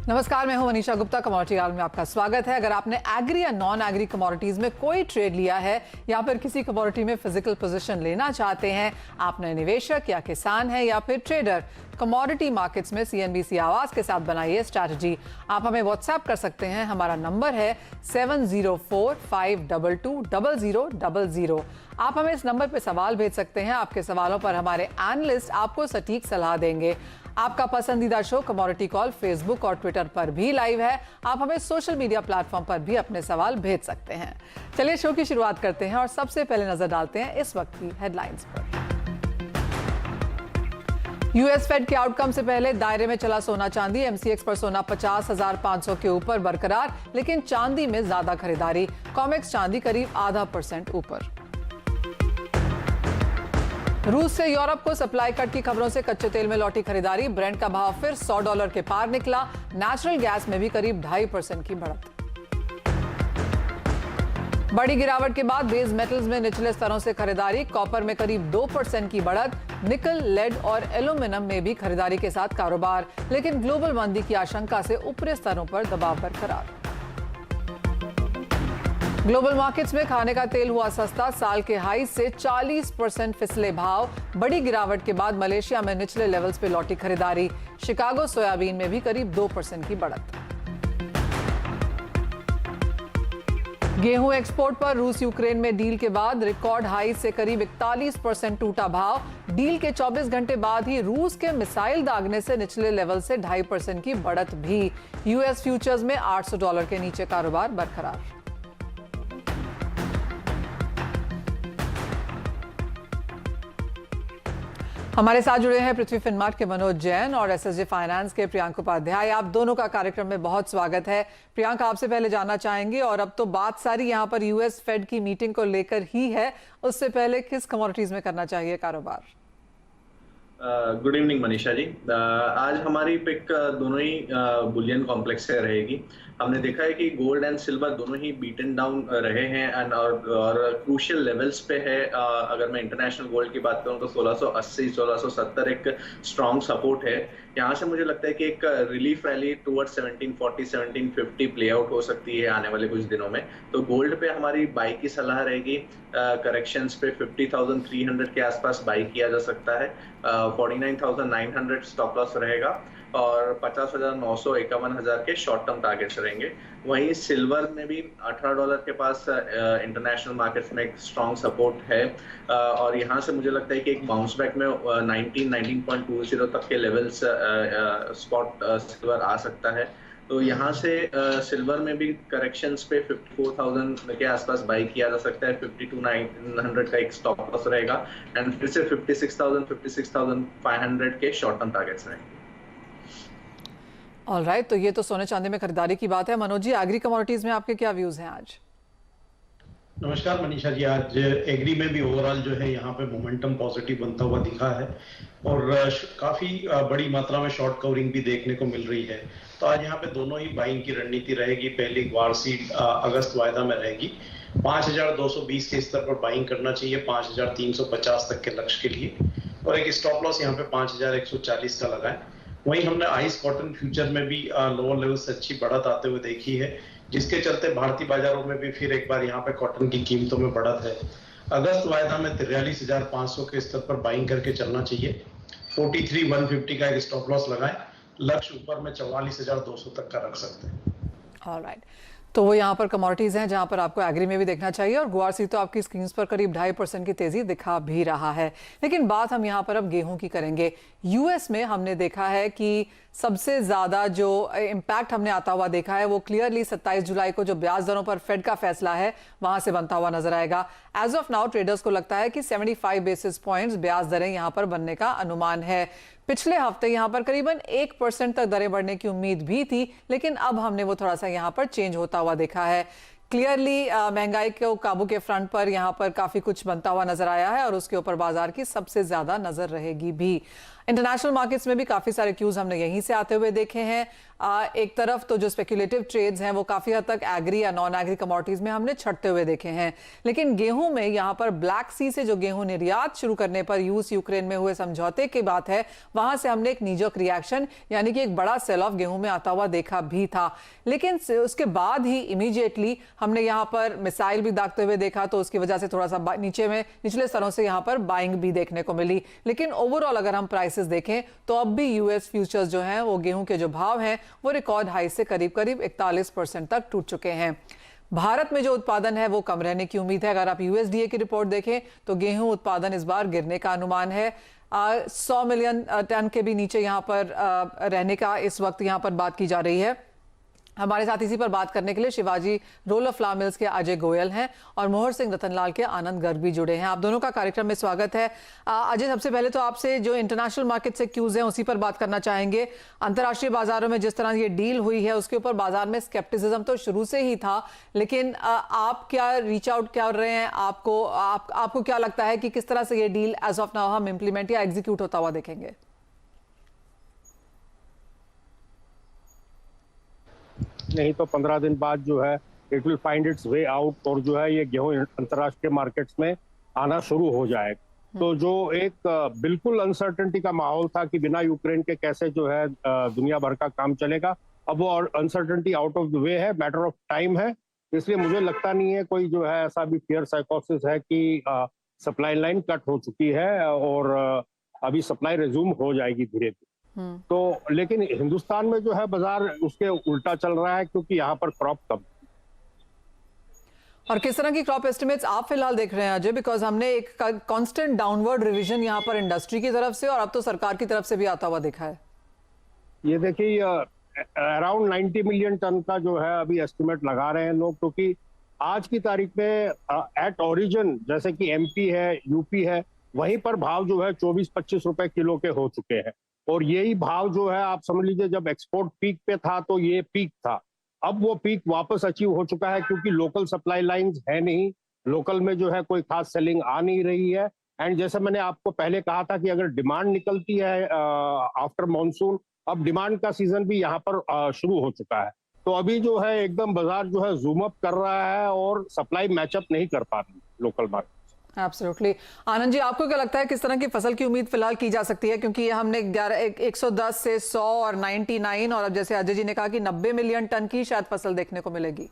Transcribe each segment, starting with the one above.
नमस्कार, मैं हूं मनीषा गुप्ता। कमोडिटी आल में आपका स्वागत है। अगर आपने एग्री या नॉन एग्री कमोडिटीज में कोई ट्रेड लिया है या फिर किसी कमोडिटी में फिजिकल पोजीशन लेना चाहते हैं, आपने निवेशक या किसान है या फिर ट्रेडर, कमोडिटी मार्केट्स में सीएनबीसी आवाज के साथ बनाइए स्ट्रैटेजी। आप हमें व्हाट्सएप कर सकते हैं। हमारा नंबर है 7045220000। आप हमें इस नंबर पर सवाल भेज सकते हैं। आपके सवालों पर हमारे एनालिस्ट आपको सटीक सलाह देंगे। आपका पसंदीदा शो कमोडिटी कॉल फेसबुक और ट्विटर पर भी लाइव है। आप हमें सोशल मीडिया प्लेटफॉर्म पर भी अपने सवाल भेज सकते हैं। चलिए शो की शुरुआत करते हैं और सबसे पहले नजर डालते हैं इस वक्त की हेडलाइंस पर। यूएस फेड के आउटकम से पहले दायरे में चला सोना चांदी। एमसीएक्स पर सोना 50,500 के ऊपर बरकरार, लेकिन चांदी में ज्यादा खरीदारी। कॉमेक्स चांदी करीब 0.5% ऊपर। रूस से यूरोप को सप्लाई कट की खबरों से कच्चे तेल में लौटी खरीदारी। ब्रेंट का भाव फिर $100 के पार निकला। नेचुरल गैस में भी करीब 2.5% की बढ़त। बड़ी गिरावट के बाद बेस मेटल्स में निचले स्तरों से खरीदारी। कॉपर में करीब 2% की बढ़त। निकल, लेड और एल्यूमिनियम में भी खरीदारी के साथ कारोबार, लेकिन ग्लोबल मंदी की आशंका से ऊपरी स्तरों पर दबाव बरकरार। ग्लोबल मार्केट्स में खाने का तेल हुआ सस्ता। साल के हाई से 40% फिसले भाव। बड़ी गिरावट के बाद मलेशिया में निचले लेवल्स पे लौटी खरीदारी। शिकागो सोयाबीन में भी करीब 2% की बढ़त। गेहूं एक्सपोर्ट पर रूस यूक्रेन में डील के बाद रिकॉर्ड हाई से करीब 41% टूटा भाव। डील के 24 घंटे बाद ही रूस के मिसाइल दागने से निचले लेवल से 2.5% की बढ़त भी। यूएस फ्यूचर्स में $800 के नीचे कारोबार बरकरार। हमारे साथ जुड़े हैं पृथ्वी फिनमार्ट के मनोज जैन और एसएसजे फाइनेंस के प्रियांक उपाध्याय। आप दोनों का कार्यक्रम में बहुत स्वागत है। प्रियांक, आपसे पहले जानना चाहेंगे, और अब तो बात सारी यहाँ पर यूएस फेड की मीटिंग को लेकर ही है, उससे पहले किस कमोडिटीज में करना चाहिए कारोबार? Good evening Manisha ji. आज हमारी पिक दोनों ही बुलियन कॉम्प्लेक्स से रहेगी। हमने देखा है कि गोल्ड एंड सिल्वर दोनों ही बीटन डाउन रहे हैं एंड और क्रूशियल लेवल्स पे है। अगर मैं इंटरनेशनल गोल्ड की बात करूं तो 1680 1670 एक स्ट्रॉन्ग सपोर्ट है। यहाँ से मुझे लगता है कि एक relief rally towards 1740 1750 play out हो सकती है आने वाले कुछ दिनों में। तो गोल्ड पे हमारी बाई की सलाह रहेगी। करेक्शंस पे 50,300 के आसपास बाई किया जा सकता है। 49,900 स्टॉप लॉस रहेगा और 50,900 51,000 के शॉर्ट टर्म टारगेट्स रहेंगे। वहीं सिल्वर में भी $18 के पास इंटरनेशनल मार्केट्स में एक स्ट्रॉन्ग सपोर्ट है और यहाँ से मुझे लगता है कि एक बाउंस बैक में 19.20 तक के लेवल्स स्पॉट सिल्वर आ सकता है। तो यहाँ से सिल्वर में भी करेक्शंस पे 54,000 के आसपास बाई किया जा सकता है। 52,900 का एक स्टॉप लॉस रहेगा एंड फिर से 56,000 56,500 के शॉर्ट टर्म टारगेट्स रहेंगे। ऑलराइट, तो ये तो सोने चांदी में खरीदारी की बात है। मनोज जी, एग्री कमोडिटीज में आपके क्या व्यूज हैं आज? नमस्कार मनीषा जी। आज एग्री में भी ओवरऑल जो है यहाँ पे मोमेंटम पॉजिटिव बनता हुआ दिखा है और काफी बड़ी मात्रा में शॉर्ट कवरिंग भी देखने को मिल रही है। तो आज यहाँ पे दोनों ही बाइंग की रणनीति रहेगी। पहली वार्षिक अगस्त वायदा में रहेगी। 5,220 के स्तर पर बाइंग करना चाहिए 5,350 तक के लक्ष्य के लिए, और एक स्टॉप लॉस यहाँ पे 5,140 का लगाए। वहीं हमने आइस कॉटन फ्यूचर में भी लोअर लेवल से अच्छी बढ़त आते हुए देखी है, जिसके चलते भारतीय बाजारों में भी फिर एक बार यहाँ पे कॉटन की कीमतों में बढ़त है। अगस्त वायदा में 43,500 के स्तर पर बाइंग करके चलना चाहिए। 43,150 का एक स्टॉप लॉस लगाएं। लक्ष्य ऊपर में 44,200 तक का रख सकते हैं। ऑलराइट, तो वो यहाँ पर कमोडिटीज हैं जहाँ पर आपको एग्री में भी देखना चाहिए, और गुआरसी तो आपकी स्क्रीन पर करीब 2.5% की तेजी दिखा भी रहा है। लेकिन बात हम यहाँ पर अब गेहूं की करेंगे। यूएस में हमने देखा है कि सबसे ज्यादा जो इम्पैक्ट हमने आता हुआ देखा है वो क्लियरली 27 जुलाई को जो ब्याज दरों पर फेड का फैसला है वहां से बनता हुआ नजर आएगा। एज ऑफ नाउ ट्रेडर्स को लगता है कि 75 बेसिस पॉइंट्स ब्याज दरें यहां पर बनने का अनुमान है। पिछले हफ्ते यहां पर करीबन 1% तक दरें बढ़ने की उम्मीद भी थी, लेकिन अब हमने वो थोड़ा सा यहां पर चेंज होता हुआ देखा है। क्लियरली महंगाई को काबू के फ्रंट पर यहां पर काफी कुछ बनता हुआ नजर आया है और उसके ऊपर बाजार की सबसे ज्यादा नजर रहेगी भी। इंटरनेशनल मार्केट्स में भी काफी सारे क्यूज हमने यहीं से आते हुए देखे हैं। एक तरफ तो जो स्पेक्युलेटिव ट्रेड्स हैं वो काफी हद तक एग्री या नॉन एग्री कमोडिटीज में हमने छटते हुए देखे हैं, लेकिन गेहूं में यहाँ पर ब्लैक सी से जो गेहूं निर्यात शुरू करने पर यूएस यूक्रेन में हुए समझौते की बात है, वहां से हमने एक नीजक रिएक्शन यानी कि एक बड़ा सेल ऑफ गेहूं में आता हुआ देखा भी था। लेकिन उसके बाद ही इमीडिएटली हमने यहाँ पर मिसाइल भी दागते हुए देखा, तो उसकी वजह से थोड़ा सा निचले स्तरों से यहाँ पर बाइंग भी देखने को मिली। लेकिन ओवरऑल अगर हम प्राइसेस देखें तो अब भी यूएस फ्यूचर्स जो हैं वो गेहूं के जो भाव हैं वो रिकॉर्ड हाई से करीब करीब 41% तक टूट चुके हैं। भारत में जो उत्पादन है वो कम रहने की उम्मीद है। अगर आप यूएसडीए की रिपोर्ट देखें तो गेहूं उत्पादन इस बार गिरने का अनुमान है। 100 मिलियन टन के भी नीचे यहाँ पर रहने का इस वक्त यहाँ पर बात की जा रही है। हमारे साथ इसी पर बात करने के लिए शिवाजी रोलर फ्लावर मिल्स के अजय गोयल हैं और मोहर सिंह रतनलाल के आनंद गर्ग भी जुड़े हैं। आप दोनों का कार्यक्रम में स्वागत है। अजय, सबसे पहले तो आपसे जो इंटरनेशनल मार्केट से क्यूज हैं उसी पर बात करना चाहेंगे। अंतर्राष्ट्रीय बाजारों में जिस तरह ये डील हुई है उसके ऊपर बाजार में स्केप्टिसिज्म तो शुरू से ही था, लेकिन आप क्या रीच आउट कर रहे हैं? आपको क्या लगता है कि किस तरह से ये डील एज ऑफ नाउ हम इम्प्लीमेंट या एग्जीक्यूट होता हुआ देखेंगे? नहीं तो 15 दिन बाद जो है it will find its way out और जो है ये गेहूं अंतर्राष्ट्रीय मार्केट्स में आना शुरू हो जाएगा। तो जो एक बिल्कुल अनसर्टेनिटी का माहौल था कि बिना यूक्रेन के कैसे जो है दुनिया भर का काम चलेगा, अब वो uncertainty out of the way है, मैटर ऑफ टाइम है। इसलिए मुझे लगता नहीं है कोई जो है ऐसा भी फियर साइकोसिस है कि सप्लाई लाइन कट हो चुकी है और अभी सप्लाई रिज्यूम हो जाएगी धीरे धीरे। तो लेकिन हिंदुस्तान में जो है बाजार उसके उल्टा चल रहा है क्योंकि यहाँ पर क्रॉप कम। और किस तरह की क्रॉप एस्टिमेट्स आप फिलहाल देख रहे हैं अजय? बिकॉज हमने एक कांस्टेंट डाउनवर्ड रिवीजन यहाँ पर इंडस्ट्री की तरफ से और अब तो सरकार की तरफ से भी आता हुआ देखा है। ये देखिए अराउंड 90 मिलियन टन का जो है अभी एस्टिमेट लगा रहे हैं लोग, क्योंकि आज की तारीख में एट ओरिजिन जैसे कि एमपी है, यूपी है, वहीं पर भाव जो है 24-25 रुपए किलो के हो चुके हैं। और यही भाव जो है आप समझ लीजिए जब एक्सपोर्ट पीक पे था तो ये पीक था। अब वो पीक वापस अचीव हो चुका है क्योंकि लोकल सप्लाई लाइंस है नहीं, लोकल में जो है कोई खास सेलिंग आ नहीं रही है। एंड जैसे मैंने आपको पहले कहा था कि अगर डिमांड निकलती है आफ्टर मॉनसून, अब डिमांड का सीजन भी यहाँ पर शुरू हो चुका है। तो अभी जो है एकदम बाजार जो है जूम अप कर रहा है और सप्लाई मैचअप नहीं कर पा रही local market. Absolutely. Anand ji, आपको क्या लगता है किस तरह की फसल की उम्मीद फिलहाल की जा सकती है? क्योंकि हमने 110 से 100 और 99 और अब जैसे अजय जी ने कहा कि 90 मिलियन टन की शायद फसल देखने को मिलेगी।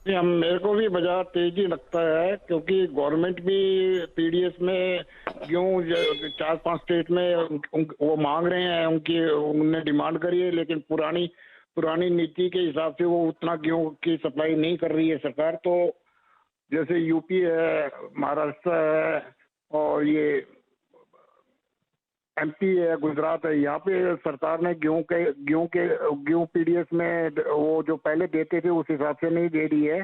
मेरे को भी बाजार तेजी लगता है क्योंकि गवर्नमेंट भी पीडीएस में गेहूं 4-5 स्टेट में वो मांग रहे हैं, उनने डिमांड करी है, लेकिन पुरानी नीति के हिसाब से वो उतना गेहूं की सप्लाई नहीं कर रही है सरकार। तो जैसे यूपी है, महाराष्ट्र है और ये एमपी है, गुजरात है, यहाँ पे सरकार ने गेहूं पीडीएस में वो जो पहले देते थे उस हिसाब से नहीं दे रही है।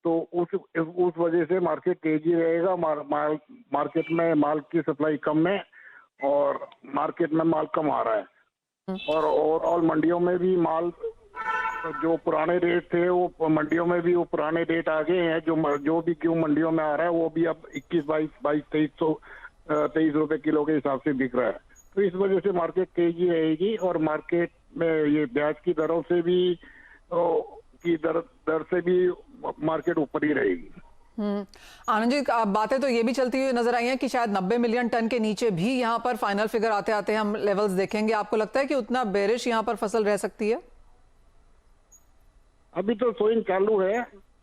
तो उस वजह से मार्केट तेजी रहेगा। मार्केट में माल की सप्लाई कम है और मार्केट में माल कम आ रहा है। और ओवरऑल मंडियों में भी माल जो पुराने रेट थे वो मंडियों में भी वो पुराने रेट आ गए हैं। जो भी गेहूं मंडियों में आ रहा है वो भी अब 23 रुपए किलो के हिसाब से बिक रहा है। तो इस वजह से मार्केट तेजी रहेगी और मार्केट में ये ब्याज की दरों से भी दर से भी मार्केट ऊपर ही रहेगी। आनंद जी, बातें तो ये भी चलती हुई नजर आई हैं कि शायद 90 मिलियन टन के नीचे भी यहाँ पर फाइनल फिगर आते आते हम लेवल्स देखेंगे। आपको लगता है कि उतना बेरिश यहाँ पर फसल रह सकती है? अभी तो सोइंग चालू है।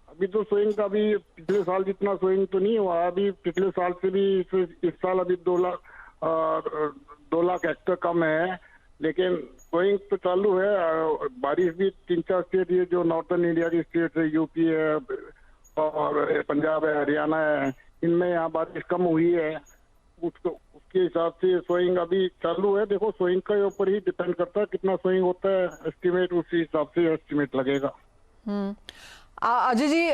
अभी तो सोइंग का भी पिछले साल जितना सोइंग तो नहीं हुआ। अभी पिछले साल से भी इस साल अभी 2 लाख हेक्टेयर कम है, लेकिन सोइंग तो चालू है। बारिश भी 3-4 स्टेट, ये जो नॉर्थन इंडिया की स्टेट है, यूपी है और पंजाब है, हरियाणा है, इनमें यहाँ बारिश कम हुई है। उसके हिसाब से सोइंग अभी चालू है। देखो सोइंग के ऊपर ही डिपेंड करता है कितना सोइंग होता है, एस्टिमेट उसी हिसाब से एस्टिमेट लगेगा। अजय जी,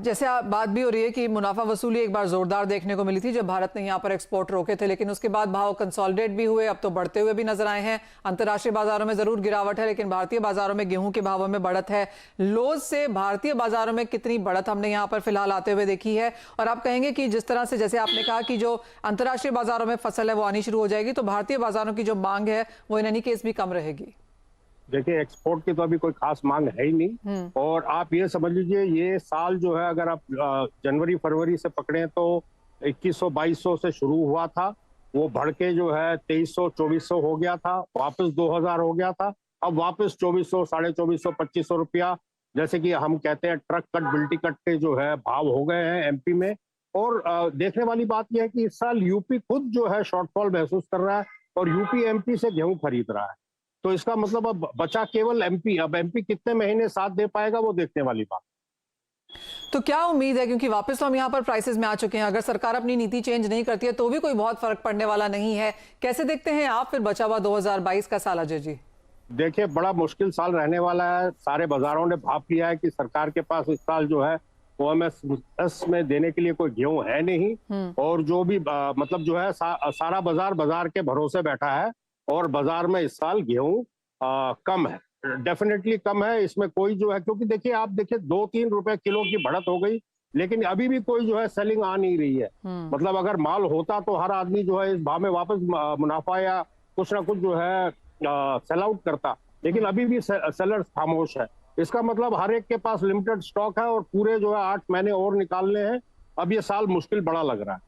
जैसे बात भी हो रही है कि मुनाफा वसूली एक बार जोरदार देखने को मिली थी जब भारत ने यहाँ पर एक्सपोर्ट रोके थे, लेकिन उसके बाद भाव कंसोलिडेट भी हुए, अब तो बढ़ते हुए भी नजर आए हैं। अंतर्राष्ट्रीय बाजारों में जरूर गिरावट है, लेकिन भारतीय बाजारों में गेहूं के भावों में बढ़त है। लोज से भारतीय बाजारों में कितनी बढ़त हमने यहाँ पर फिलहाल आते हुए देखी है? और आप कहेंगे कि जिस तरह से जैसे आपने कहा कि जो अंतर्राष्ट्रीय बाजारों में फसल है वो आनी शुरू हो जाएगी, तो भारतीय बाजारों की जो मांग है वो इन एनी केस भी कम रहेगी। देखिए एक्सपोर्ट की तो अभी कोई खास मांग है ही नहीं, और आप ये समझ लीजिए ये साल जो है अगर आप जनवरी फरवरी से पकड़े तो 2100-2200 से शुरू हुआ था, वो बढ़ के जो है 2300-2400 हो गया था, वापस 2000 हो गया था, अब वापस 2400, 2450, 2500 रुपया जैसे कि हम कहते हैं ट्रक कट बिल्टी कट के जो है भाव हो गए हैं एमपी में। और देखने वाली बात यह है कि इस साल यूपी खुद जो है शॉर्टफॉल महसूस कर रहा है और यूपी एमपी से गेहूं खरीद रहा है, तो इसका मतलब अब बचा केवल एमपी। अब एमपी कितने महीने साथ दे पाएगा वो देखने वाली बात। तो क्या उम्मीद है, क्योंकि वापस तो हम यहाँ पर प्राइसेस में आ चुके हैं, अगर सरकार अपनी नीति चेंज नहीं करती है तो भी कोई बहुत फर्क पड़ने वाला नहीं है, कैसे देखते हैं आप फिर बचा हुआ 2022 का साल अजय जी? देखिए बड़ा मुश्किल साल रहने वाला है, सारे बाजारों ने भाप लिया है कि सरकार के पास इस साल जो है ओएमएस में देने के लिए कोई गेहूं है नहीं, और जो भी मतलब जो है सारा बाजार के भरोसे बैठा है, और बाजार में इस साल गेहूं कम है, डेफिनेटली कम है। इसमें कोई जो है, क्योंकि देखिए आप देखिए 2-3 रुपए किलो की बढ़त हो गई, लेकिन अभी भी कोई जो है सेलिंग आ नहीं रही है। मतलब अगर माल होता तो हर आदमी जो है इस भाव में वापस मुनाफा या कुछ ना कुछ जो है सेल आउट करता, लेकिन अभी भी सेलर्स खामोश है। इसका मतलब हर एक के पास लिमिटेड स्टॉक है और पूरे जो है 8 महीने और निकालने हैं। अब ये साल मुश्किल बड़ा लग रहा है।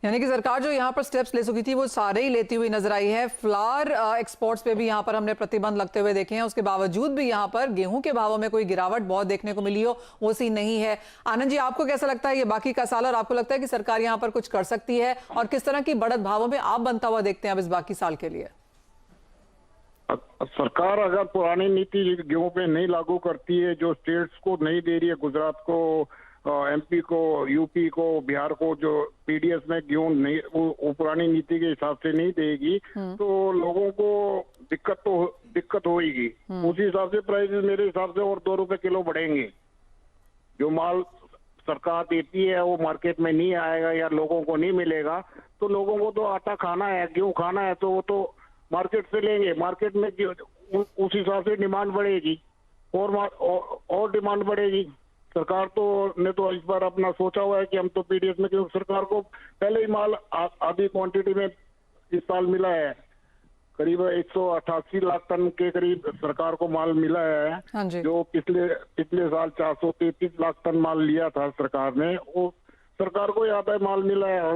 यानी कि सरकार जो यहाँ पर स्टेप्स ले चुकी थी वो सारे ही लेती हुई नजर आई है। फ्लावर एक्सपोर्ट्स पे भी यहाँ पर हमने प्रतिबंध लगते हुए देखे हैं, उसके बावजूद भी यहाँ पर गेहूं के भावों में कोई गिरावट बहुत देखने को मिली हो वो सीन नहीं है। आनंद जी, आपको कैसा लगता है ये बाकी का साल, और आपको लगता है कि सरकार यहाँ पर कुछ कर सकती है, और किस तरह की बढ़त भावों में आप बनता हुआ देखते हैं अब इस बाकी साल के लिए? सरकार अगर पुरानी नीति गेहूं पे नहीं लागू करती है, जो स्टेट्स को नहीं दे रही है, गुजरात को, एमपी को, यूपी को, बिहार को, जो पीडीएस में गेहूं नहीं वो पुरानी नीति के हिसाब से नहीं देगी, तो लोगों को दिक्कत होगी। उसी हिसाब से प्राइसेस मेरे हिसाब से और 2 रुपए किलो बढ़ेंगे। जो माल सरकार देती है वो मार्केट में नहीं आएगा या लोगों को नहीं मिलेगा, तो लोगों को तो आटा खाना है, गेहूं खाना है, तो वो तो मार्केट से लेंगे। मार्केट में उस हिसाब से डिमांड बढ़ेगी और डिमांड बढ़ेगी। सरकार तो ने तो इस बार अपना सोचा हुआ है कि हम तो पीडीएस में, क्योंकि सरकार को पहले ही माल आधी क्वांटिटी में इस साल मिला है, करीब 188 लाख टन के करीब सरकार को माल मिला है। हाँ जी। जो पिछले साल 433 लाख टन माल लिया था सरकार ने, वो सरकार को यहाँ पे माल मिला है।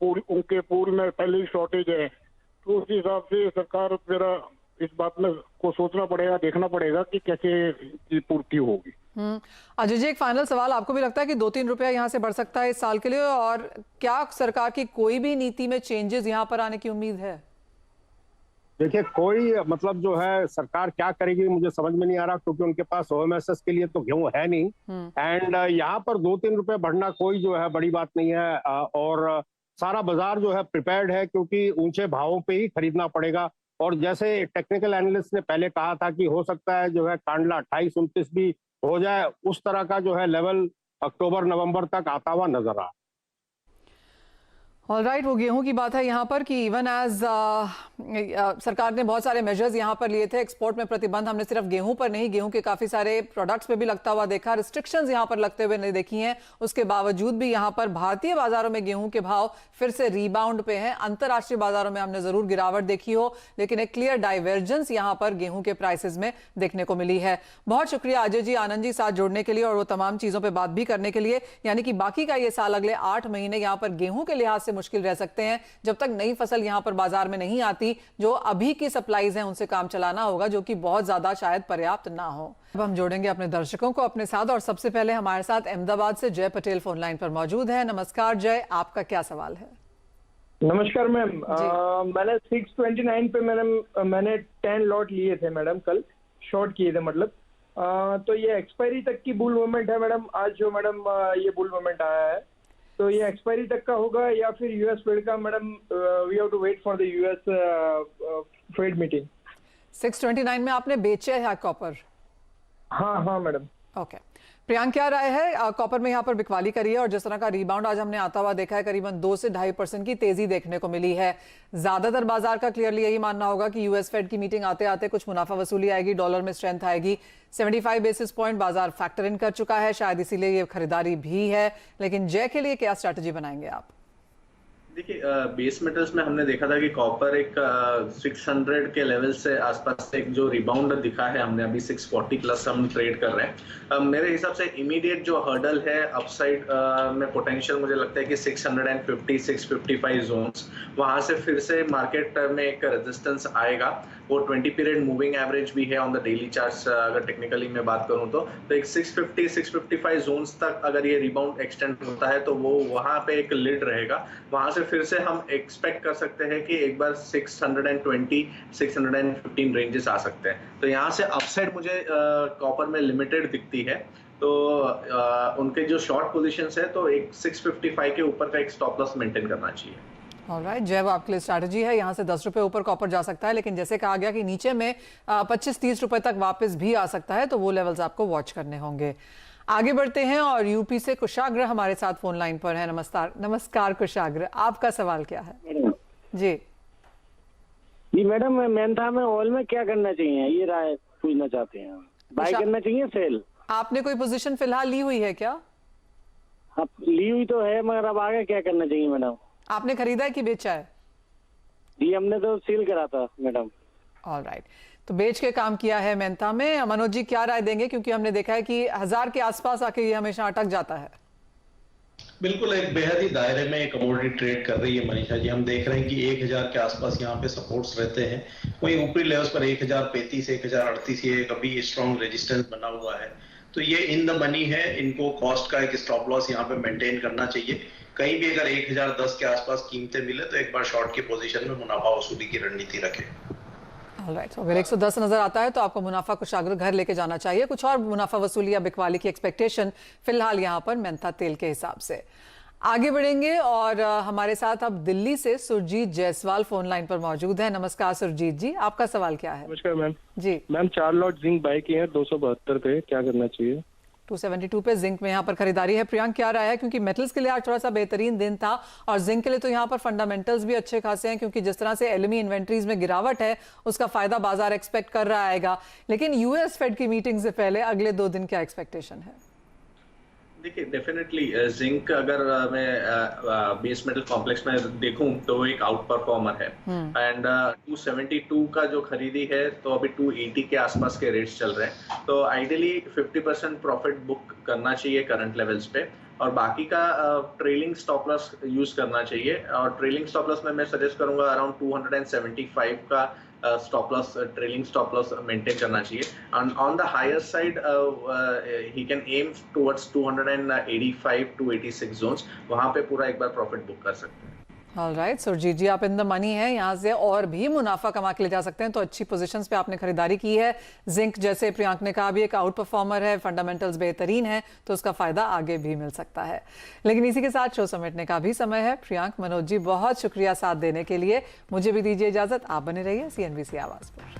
उनके पूल में पहले ही शॉर्टेज है, तो उस हिसाब से सरकार मेरा इस बात में को सोचना पड़ेगा, देखना पड़ेगा कि कैसे पूर्ति होगी। अजय जी, एक फाइनल सवाल, आपको भी लगता है कि 2-3 रुपया यहाँ से बढ़ सकता है इस साल के लिए, और क्या सरकार की कोई भी नीति में चेंजेस यहाँ पर आने की उम्मीद है? देखिए कोई मतलब जो है सरकार क्या करेगी मुझे समझ में नहीं आ रहा, क्योंकि उनके पास ओएमएसएस के लिए तो गेहूं है नहीं, एंड यहाँ पर 2-3 रुपए बढ़ना कोई जो है बड़ी बात नहीं है, और सारा बाजार जो है प्रिपेयर्ड है, क्योंकि ऊंचे भावों पे ही खरीदना पड़ेगा। और जैसे टेक्निकल एनालिस्ट ने पहले कहा था कि हो सकता है जो है कांडला 28-29 भी हो जाए, उस तरह का जो है लेवल अक्टूबर नवंबर तक आता हुआ नजर आ। ऑलराइट, वो गेहूं की बात है यहाँ पर कि इवन एज सरकार ने बहुत सारे मेजर्स यहाँ पर लिए थे। एक्सपोर्ट में प्रतिबंध हमने सिर्फ गेहूं पर नहीं, गेहूं के काफी सारे प्रोडक्ट्स पे भी लगता हुआ देखा, रिस्ट्रिक्शंस यहाँ पर लगते हुए नहीं देखी हैं। उसके बावजूद भी यहाँ पर भारतीय बाजारों में गेहूं के भाव फिर से रिबाउंड पे हैं। अंतर्राष्ट्रीय बाजारों में हमने जरूर गिरावट देखी हो, लेकिन एक क्लियर डाइवर्जेंस यहाँ पर गेहूं के प्राइसेस में देखने को मिली है। बहुत शुक्रिया अजय जी, आनंद जी साथ जोड़ने के लिए और वो तमाम चीजों पर बात भी करने के लिए। यानी कि बाकी का ये साल, अगले 8 महीने यहाँ पर गेहूं के लिहाज से मुश्किल रह सकते हैं जब तक नई फसल यहां पर बाजार में नहीं आती। जो अभी की सप्लाईज हैं उनसे काम चलाना होगा, जो कि बहुत ज्यादा शायद पर्याप्त ना हो। अब हम जोड़ेंगे अपने दर्शकों को अपने साथ, और सबसे पहले हमारे साथ अहमदाबाद से जय पटेल फोन लाइन पर मौजूद है। नमस्कार जय, आपका क्या सवाल है? नमस्कार मैम, मैंने 629 पे मैंने 10 लॉट लिए थे मैडम, कल शॉर्ट किए थे मतलब, तो ये एक्सपायरी तक की बुल मूवमेंट है मैडम। आज जो मैडम ये बुल मूवमेंट आया है, तो ये एक्सपायरी तक का होगा या फिर यूएस फेड का madam? We have to wait for the US Fed meeting. 629 में आपने बेचे है कॉपर? हाँ मैडम। ओके, प्रियांक क्या राय है? कॉपर में यहाँ पर बिकवाली करी है और जिस तरह का रिबाउंड आज हमने आता हुआ देखा है, करीबन 2 से 2.5% की तेजी देखने को मिली है। ज्यादातर बाजार का क्लियरली यही मानना होगा कि यूएस फेड की मीटिंग आते आते कुछ मुनाफा वसूली आएगी, डॉलर में स्ट्रेंथ आएगी। 75 बेसिस पॉइंट बाजार फैक्टर इन कर चुका है, शायद इसीलिए ये खरीदारी भी है। लेकिन जय के लिए क्या स्ट्रैटेजी बनाएंगे आप? देखिए बेस मेटल्स में हमने देखा था कि कॉपर एक 600 के लेवल से आसपास एक जो रिबाउंड दिखा है, हमने अभी 640 प्लस हम ट्रेड कर रहे हैं। मेरे हिसाब से इमीडिएट जो हर्डल है अपसाइड में पोटेंशियल मुझे लगता है कि 650 655 जोन्स, वहां से फिर से मार्केट में एक रेजिस्टेंस आएगा। वो 20 पीरियड मूविंग एवरेज भी है ऑन द डेली चार्ट्स, अगर टेक्निकली में बात करूं तो एक 650 655 जोन्स तक अगर ये रिबाउंड एक्सटेंड होता है तो वो वहां पे एक लिड रहेगा। वहां से फिर से हम एक्सपेक्ट कर सकते हैं कि एक बार 620 615 रेंजेस आ सकते हैं। तो यहाँ से अपसाइड मुझे कॉपर में लिमिटेड दिखती है। तो उनके जो शॉर्ट पोजीशंस है तो एक 655 के ऊपर का एक स्टॉप लॉस मेंटेन करना चाहिए। ऑलराइट, जय, वो आपके लिए स्ट्रैटेजी है। यहाँ से 10 रुपए ऊपर कॉपर जा सकता है, लेकिन जैसे कहा गया कि नीचे में 25-30 रुपए तक वापस भी आ सकता है, तो वो लेवल्स आपको वॉच करने होंगे। आगे बढ़ते हैं और यूपी से कुशाग्र हमारे साथ फोन लाइन पर है। नमस्कार कुशाग्र, आपका सवाल क्या है? जी जी मैडम, मेंथा में ऑयल में क्या करना चाहिए, ये राय पूछना चाहते हैं। बाय करना चाहिए सेल? आपने कोई पोजीशन फिलहाल ली हुई है क्या? अब ली हुई तो है, मगर अब आगे क्या करना चाहिए मैडम? आपने खरीदा है कि बेचा है? जी हमने तो सेल करा था मैडम। ऑलराइट, तो बेच के काम किया है मेंथा में। मनोज जी क्या राय देंगे, क्योंकि हमने देखा है कि 1000 के आसपास आके ये हमेशा अटक जाता है। बिल्कुल एक बेहद ही दायरे में कमोडिटी ट्रेड कर रही है मनीषा जी। हम देख रहे हैं कि 1000 के आसपास यहाँ पे सपोर्ट्स रहते हैं। वहीं ऊपरी लेवल्स पर 1035 1038 ये कभी स्ट्रॉन्ग रेजिस्टेंस बना हुआ है। तो ये इन द मनी है, इनको कॉस्ट का एक स्टॉप लॉस यहाँ पे मेंटेन करना चाहिए। कहीं भी अगर 1010 के आसपास कीमतें मिले तो एक बार शॉर्ट की पोजीशन में मुनाफा वसूली की रणनीति रखें। ऑलराइट, अगर 110 नजर आता है तो आपको मुनाफा कुशाग्र घर लेके जाना चाहिए। कुछ और मुनाफा वसूली या बिकवाली की एक्सपेक्टेशन फिलहाल यहाँ पर मेंथा तेल के हिसाब से। आगे बढ़ेंगे और हमारे साथ अब दिल्ली से सुरजीत जायसवाल फोन लाइन पर मौजूद है। नमस्कार सुरजीत जी, आपका सवाल क्या है? नमस्कार मैम जी मैम, 4 लॉट जिंक बाय किए हैं 272 पे, क्या करना चाहिए? 272 पे जिंक में यहाँ पर खरीदारी है। प्रियांक क्या राय है, क्योंकि मेटल्स के लिए आज थोड़ा सा बेहतरीन दिन था और जिंक के लिए तो यहाँ पर फंडामेंटल्स भी अच्छे खासे हैं, क्योंकि जिस तरह से एलएमई इन्वेंट्रीज में गिरावट है उसका फायदा बाजार एक्सपेक्ट कर रहा आएगा। लेकिन यूएस फेड की मीटिंग से पहले अगले 2 दिन क्या एक्सपेक्टेशन है? देखिए डेफिनेटली जिंक अगर मैं बेस मेटल कॉम्प्लेक्स में देखूं तो वो एक आउट परफॉर्मर है। एंड 272 का जो खरीदी है तो अभी 280 के आसपास के रेट्स चल रहे हैं। तो आइडियली 50% प्रॉफिट बुक करना चाहिए करंट लेवल्स पे, और बाकी का ट्रेलिंग स्टॉप लॉस यूज करना चाहिए। और ट्रेलिंग स्टॉप लॉस में मैं सजेस्ट करूंगा अराउंड 275 का stop loss, trailing stop loss maintain करना चाहिए। On the higher side he can aim towards 285 to 86 zones, वहां पे पूरा एक बार प्रॉफिट बुक कर सकते हैं। ऑलराइट सुरजीत जी, आप इन द मनी है, यहाँ से और भी मुनाफा कमा के ले जा सकते हैं। तो अच्छी पोजीशंस पे आपने खरीदारी की है। जिंक जैसे प्रियांक ने कहा भी एक आउट परफॉर्मर है, फंडामेंटल्स बेहतरीन है, तो उसका फायदा आगे भी मिल सकता है। लेकिन इसी के साथ शो समेटने का भी समय है। प्रियांक, मनोज जी, बहुत शुक्रिया साथ देने के लिए। मुझे भी दीजिए इजाजत, आप बने रहिए CNBC आवाज पर।